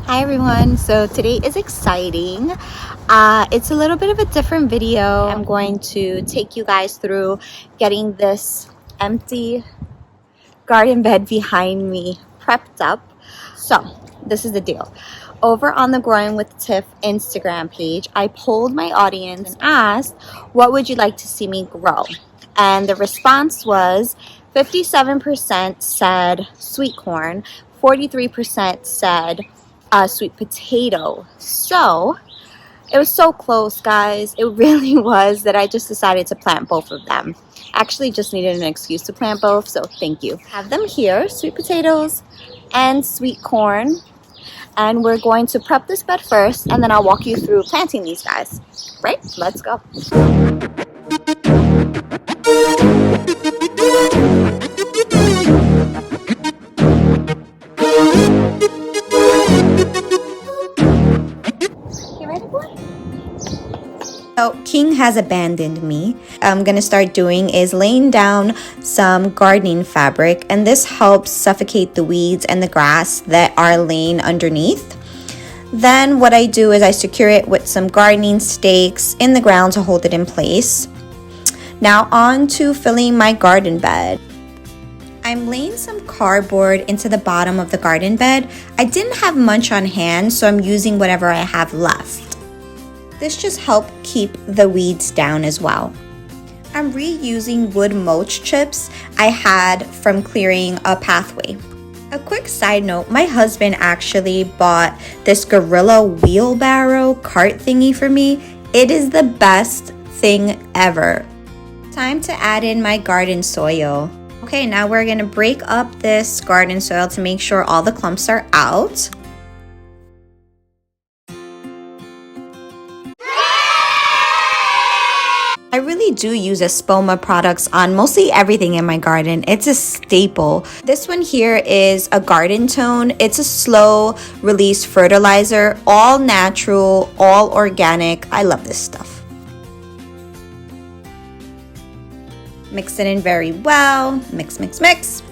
Hi everyone, so today is exciting. It's a little bit of a different video. I'm going to take you guys through getting this empty garden bed behind me prepped up. So this is the deal. Over on the Growing with Tiff Instagram page, I polled my audience and asked, what would you like to see me grow? And the response was 57% said sweet corn, 43% said sweet potato. So it was so close, guys. It really was that I just decided to plant both of them. Actually just needed an excuse to plant both, so thank you. Have them here, sweet potatoes and sweet corn. And we're going to prep this bed first, and then I'll walk you through planting these guys. Right? Let's go. So King has abandoned me. I'm gonna start doing is laying down some gardening fabric, and this helps suffocate the weeds and the grass that are laying underneath. Then what I do is I secure it with some gardening stakes in the ground to hold it in place. Now on to filling my garden bed. I'm laying some cardboard into the bottom of the garden bed. I didn't have much on hand, so I'm using whatever I have left. This just helps keep the weeds down as well. I'm reusing wood mulch chips I had from clearing a pathway. A quick side note, my husband actually bought this gorilla wheelbarrow cart thingy for me. It is the best thing ever. Time to add in my garden soil. Okay, now we're gonna break up this garden soil to make sure all the clumps are out. I really do use Espoma products on mostly everything in my garden. It's a staple. This one here is a garden tone. It's a slow release fertilizer, all natural, all organic. I love this stuff. Mix it in very well. Mix, mix, mix.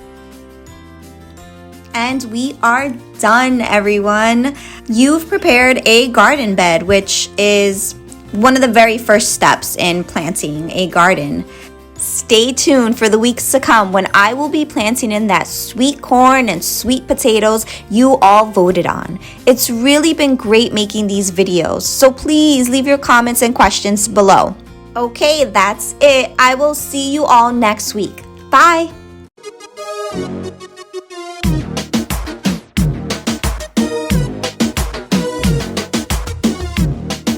And we are done, everyone. You've prepared a garden bed, which is one of the very first steps in planting a garden. Stay tuned for the weeks to come when I will be planting in that sweet corn and sweet potatoes you all voted on. It's really been great making these videos, so please leave your comments and questions below. Okay, that's it. I will see you all next week. Bye.